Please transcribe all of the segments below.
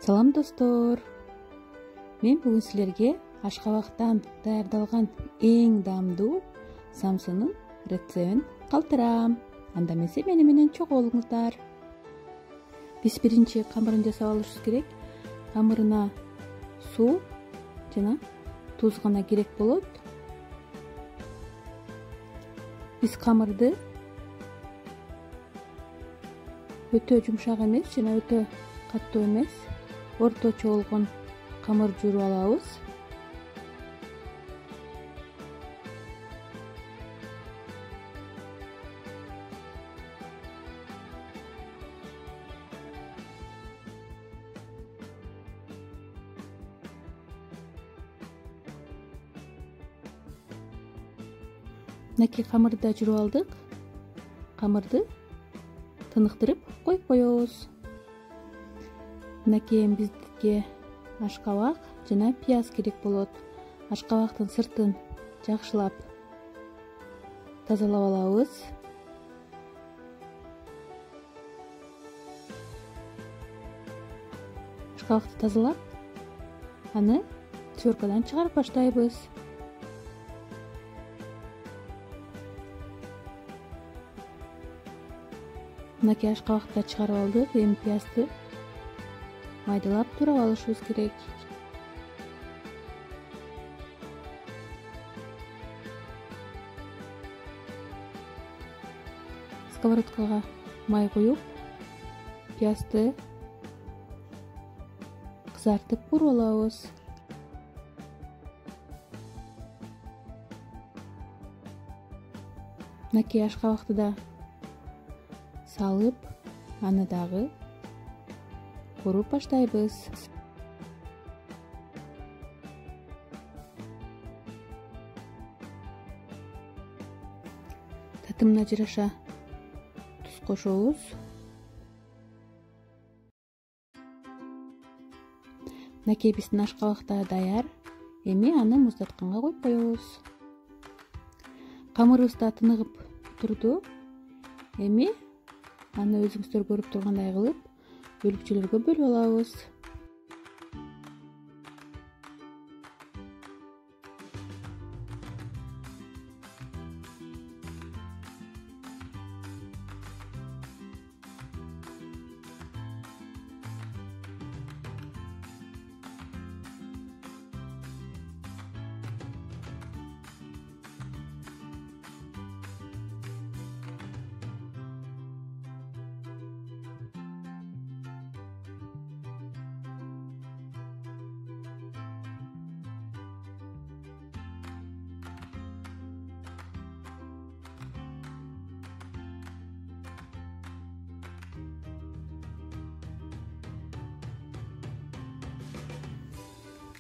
Салам достор. Мен бүгүн силерге Ашкабактан даярдалган эң даамдуу самсынын рецептин калтырам. Анда эмесе мени менен чогулуңуздар. Биз биринчи камырын жасап алышыбыз керек. Камырына суу жана туз гана керек болот. Биз камырды өтө жумшак эмес жана өтө катуу эмес, орточо болгон камыр жууруп алабыз. Мынакей камырды да жууруп алдык. Камырды тыныктырып коюп коебуз. Мынакей бизге ашкабак жана пияз керек болот. Ашкабактын сыртын жакшылап тазалап алабыз. Ашкабакты тазалап, аны теркадан чыгарып баштайбыз. Мынакей ашкабакты чыгарып алдык. Эми пиязды майдалап турап алышыбыз керек. Сковородкага май куюп, пиязды кызартып буруп алабыз. Мынакей ашкабакты да салып, аны дагы кууруп баштайбыз. Татымына жараша туз кошобуз. Мынакей биздин ашкабак да даяр. Эми аны муздатканга коюп коебуз. Камырыбыз да тыныгып турду. Эми аны өзүңүздөр көрүп тургандай кылып бөлүкчөлөргө бөлүп алабыз.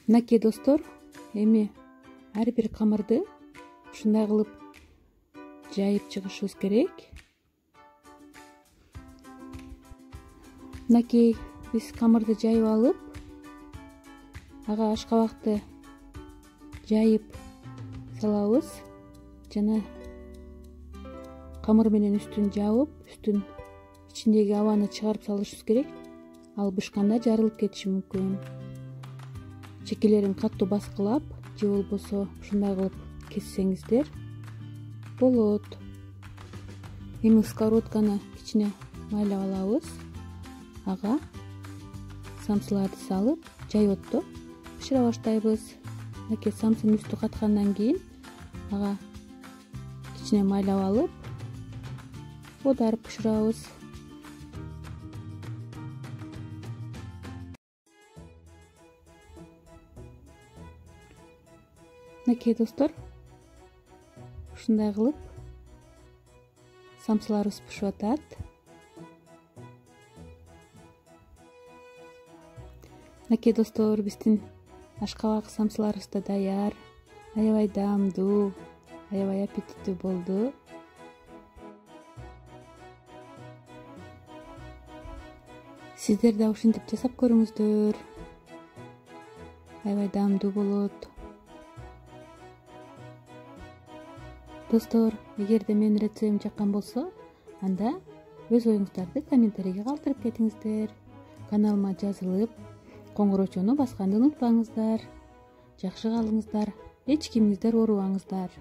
Мынакей достор, эми ар бир камырды ушундай кылып жайып чыгышыбыз керек. Мынакей биз камырды жайып алып, ага ашкабакты жайып салабыз жана камыр менен үстүн жаап, үстүн ичиндеги абаны чыгарып салышыбыз керек. Ал бышканда жарылып кетиши мүмкүн. Чекелерин катуу баскылап, же болбосо ушундай кылып кессеңиздер болот. Эми сковородканы кичине майлап алабыз. Ага самсыларды салып, жай отто бышыра баштайбыз. Мынакей самсынын үстү каткандан кийин ага кичине майлап алып, оодарып бышырабыз. Мынакей достор, ушундай кылып самсыларыбыз бышып атат. Мынакей достор, биздин ашкабак самсыларыбыз да даяр. Аябай даамдуу, аябай аппетиттүү болду. Сиздер да ушинтип жасап көрүңүздөр. Аябай даамдуу болот. Достор, эгерде менин рецептим жаккан болсо, анда өз оюңуздарды комментарийге калтырып кетиңиздер. Каналыма жазылып, коңгуроочуну басканды унутпаңыздар. Жакшы калыңыздар, эч кимиңиздер оорубаңыздар.